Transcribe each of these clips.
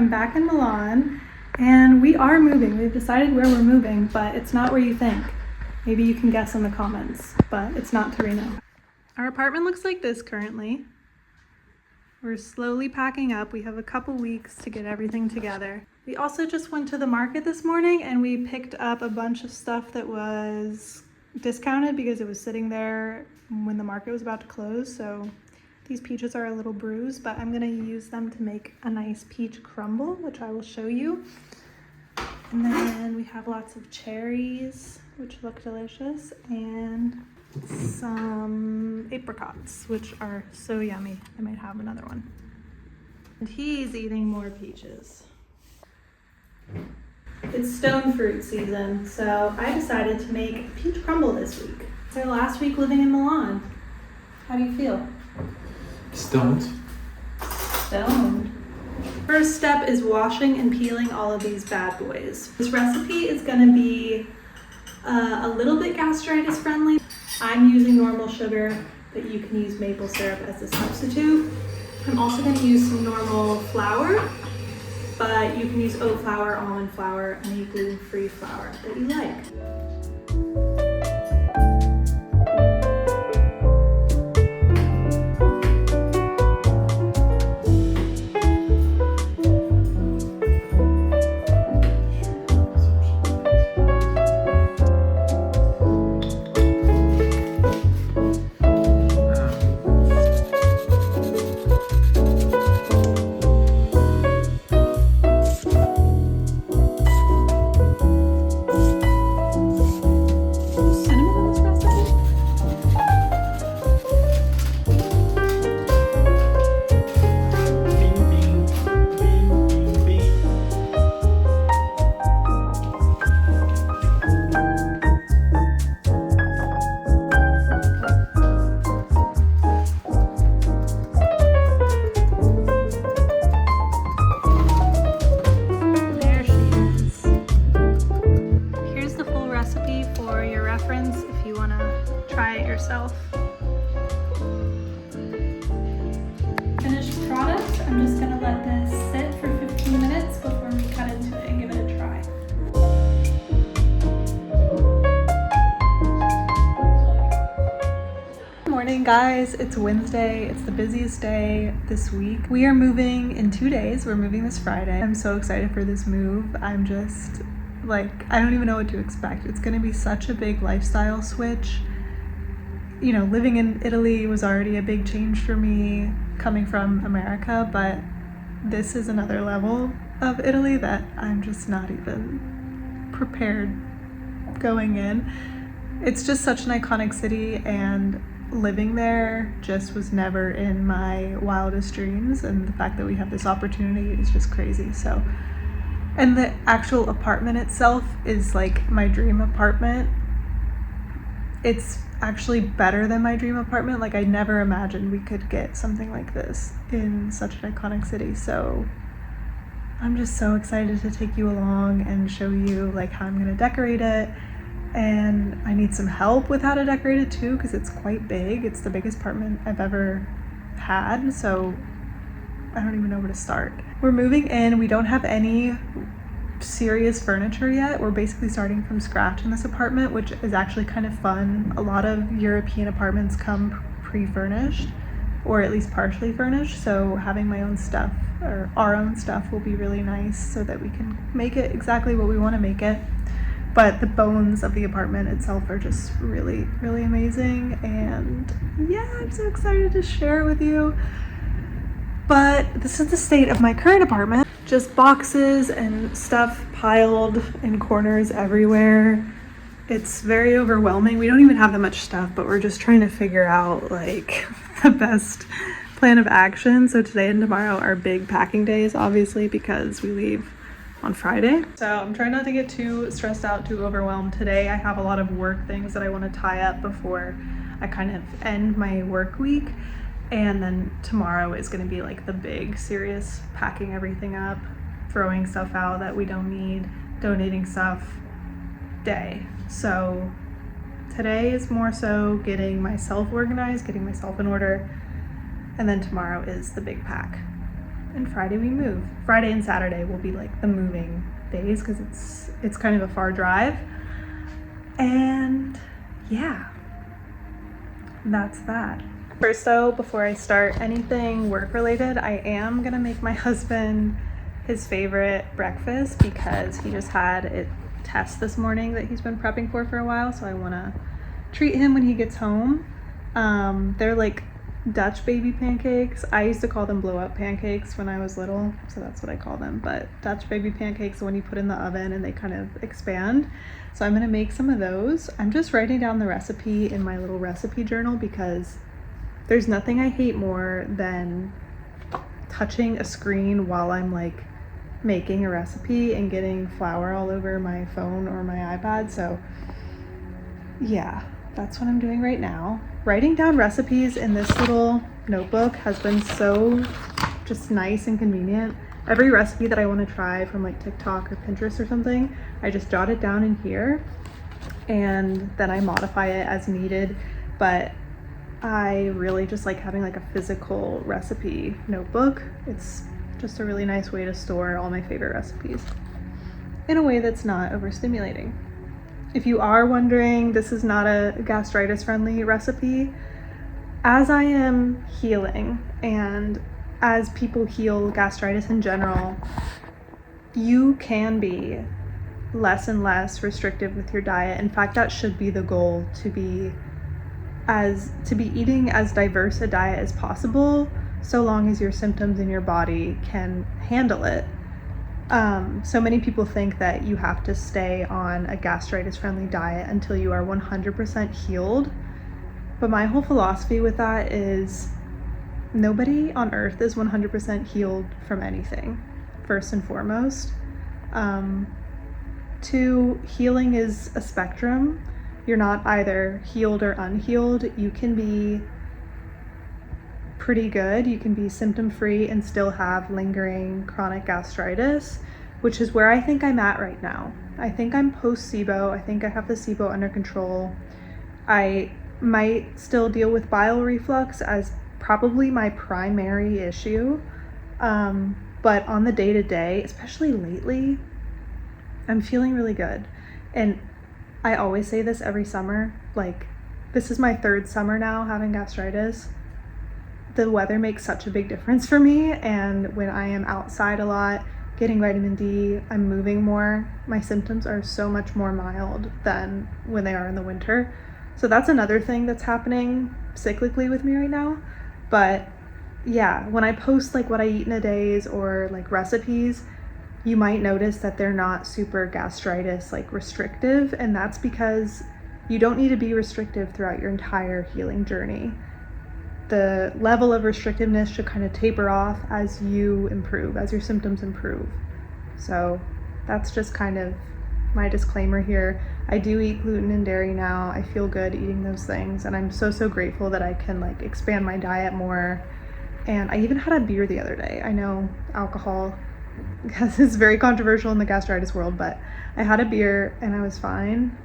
I'm back in Milan and we are moving. We've decided where we're moving, but it's not where you think. Maybe you can guess in the comments, but it's not Torino. Our apartment looks like this currently. We're slowly packing up. We have a couple weeks to get everything together. We also just went to the market this morning and we picked up a bunch of stuff that was discounted because it was sitting there when the market was about to close. So these peaches are a little bruised, but I'm gonna use them to make a nice peach crumble, which I will show you. And then we have lots of cherries, which look delicious, and some apricots, which are so yummy. I might have another one. And he's eating more peaches. It's stone fruit season, so I decided to make peach crumble this week. It's our last week living in Milan. How do you feel? Stoned. Stoned. First step is washing and peeling all of these bad boys. This recipe is gonna be a little bit gastritis friendly. I'm using normal sugar, but you can use maple syrup as a substitute. I'm also gonna use some normal flour, but you can use oat flour, almond flour, any gluten-free flour that you like. If you want to try it yourself. Finished product. I'm just going to let this sit for 15 minutes before we cut into it and give it a try. Good morning, guys. It's Wednesday. It's the busiest day this week. We are moving in 2 days. We're moving this Friday. I'm so excited for this move. I'm just I don't even know what to expect. It's gonna be such a big lifestyle switch. You know, living in Italy was already a big change for me coming from America, but this is another level of Italy that I'm just not even prepared going in. It's just such an iconic city, and living there just was never in my wildest dreams, and the fact that we have this opportunity is just crazy. So. And the actual apartment itself is like my dream apartment. It's actually better than my dream apartment. Like, I never imagined we could get something like this in such an iconic city. So I'm just so excited to take you along and show you like how I'm gonna decorate it. And I need some help with how to decorate it too, because it's quite big. It's the biggest apartment I've ever had. So I don't even know where to start. We're moving in. We don't have any serious furniture yet. We're basically starting from scratch in this apartment, which is actually kind of fun. A lot of European apartments come pre-furnished, or at least partially furnished. So having my own stuff, or our own stuff, will be really nice so that we can make it exactly what we want to make it. But the bones of the apartment itself are just really, really amazing. And yeah, I'm so excited to share it with you. But this is the state of my current apartment. Just boxes and stuff piled in corners everywhere. It's very overwhelming. We don't even have that much stuff, but we're just trying to figure out like the best plan of action. So today and tomorrow are big packing days, obviously, because we leave on Friday. So I'm trying not to get too stressed out, too overwhelmed. Today I have a lot of work things that I want to tie up before I kind of end my work week. And then tomorrow is going to be like the big, serious packing everything up, throwing stuff out that we don't need, donating stuff day. So today is more so getting myself organized, getting myself in order, and then tomorrow is the big pack. and Friday we move. Friday and Saturday will be like the moving days because it's kind of a far drive. And yeah, that's that. First though, before I start anything work related, I am gonna make my husband his favorite breakfast because he just had a test this morning that he's been prepping for a while, so I want to treat him when he gets home. They're like Dutch baby pancakes. I used to call them blow up pancakes when I was little, so that's what I call them. But Dutch baby pancakes are when you put in the oven and they kind of expand. So I'm gonna make some of those. I'm just writing down the recipe in my little recipe journal because there's nothing I hate more than touching a screen while I'm like making a recipe and getting flour all over my phone or my iPad. So yeah, that's what I'm doing right now. Writing down recipes in this little notebook has been so just nice and convenient. Every recipe that I want to try from like TikTok or Pinterest or something, I just jot it down in here and then I modify it as needed. But I really just like having like a physical recipe notebook. It's just a really nice way to store all my favorite recipes in a way that's not overstimulating. If you are wondering, this is not a gastritis friendly recipe. As I am healing and as people heal gastritis in general, you can be less and less restrictive with your diet. In fact, that should be the goal, to be eating as diverse a diet as possible, so long as your symptoms in your body can handle it. So many people think that you have to stay on a gastritis friendly diet until you are 100% healed. But my whole philosophy with that is nobody on earth is 100% healed from anything, first and foremost. Two, healing is a spectrum. You're not either healed or unhealed. You can be pretty good. You can be symptom free and still have lingering chronic gastritis, which is where I think I'm at right now. I think I'm post SIBO. I think I have the SIBO under control. I might still deal with bile reflux as probably my primary issue. But on the day-to-day, especially lately, I'm feeling really good. And I always say this every summer, like this is my third summer now having gastritis. The weather makes such a big difference for me, and when I am outside a lot, getting vitamin D, I'm moving more, my symptoms are so much more mild than when they are in the winter. So that's another thing that's happening cyclically with me right now. But yeah, when I post like what I eat in a days or like recipes, you might notice that they're not super gastritis like restrictive, and that's because you don't need to be restrictive throughout your entire healing journey. The level of restrictiveness should kind of taper off as you improve, as your symptoms improve. So that's just kind of my disclaimer here. I do eat gluten and dairy now. I feel good eating those things, and I'm so grateful that I can like expand my diet more. And I even had a beer the other day. I know alcohol is very controversial in the gastritis world, but I had a beer and I was fine.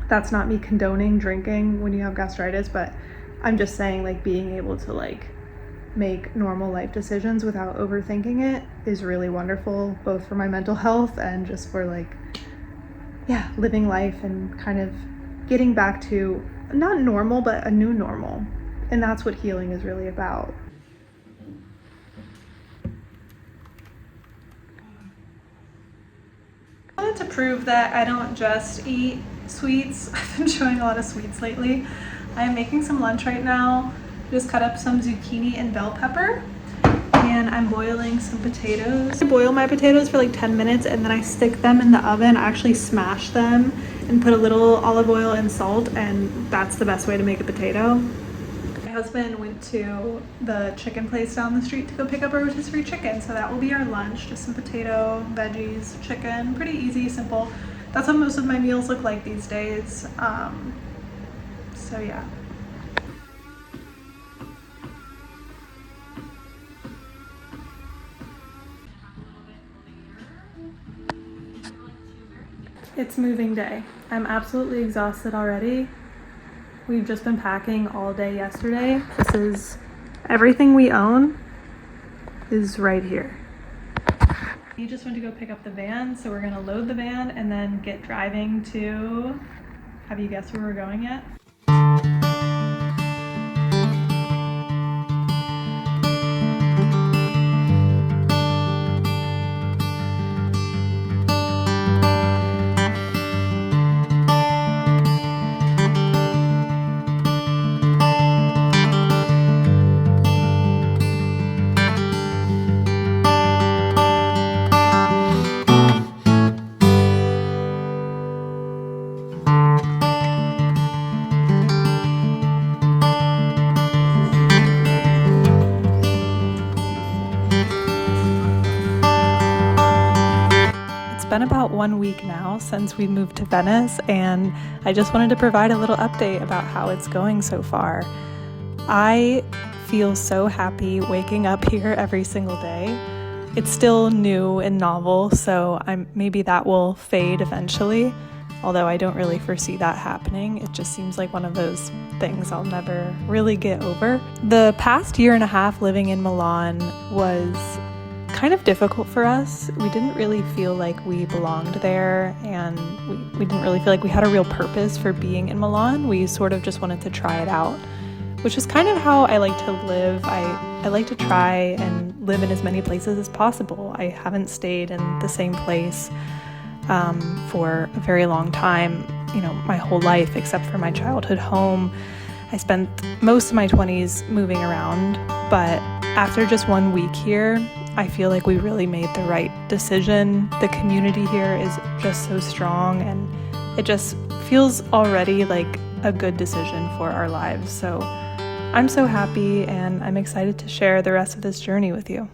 That's not me condoning drinking when you have gastritis, but I'm just saying like being able to like make normal life decisions without overthinking it is really wonderful, both for my mental health and just for like, yeah, living life and kind of getting back to not normal, but a new normal. And that's what healing is really about. I wanted to prove that I don't just eat sweets. I've been showing a lot of sweets lately. I'm making some lunch right now. Just cut up some zucchini and bell pepper, and I'm boiling some potatoes. I boil my potatoes for like 10 minutes and then I stick them in the oven. I actually smash them and put a little olive oil and salt, and that's the best way to make a potato. My husband went to the chicken place down the street to go pick up our rotisserie chicken, so that will be our lunch. Just some potato, veggies, chicken. Pretty easy, simple. That's what most of my meals look like these days. So yeah. It's moving day. I'm absolutely exhausted already. We've just been packing all day yesterday. This is everything we own. is right here. We just went to go pick up the van, so we're gonna load the van and then get driving to, have you guessed where we're going yet? It's been about 1 week now since we moved to Venice, and I just wanted to provide a little update about how it's going so far. I feel so happy waking up here every single day. It's still new and novel, so maybe that will fade eventually, although I don't really foresee that happening. It just seems like one of those things I'll never really get over. The past year and a half living in Milan was kind of difficult for us. We didn't really feel like we belonged there, and we didn't really feel like we had a real purpose for being in Milan. We sort of just wanted to try it out, which is kind of how I like to live. I like to try and live in as many places as possible. I haven't stayed in the same place for a very long time, my whole life, except for my childhood home. I spent most of my 20s moving around, but after just 1 week here, I feel like we really made the right decision. The community here is just so strong, and it just feels already like a good decision for our lives. So I'm so happy, and I'm excited to share the rest of this journey with you.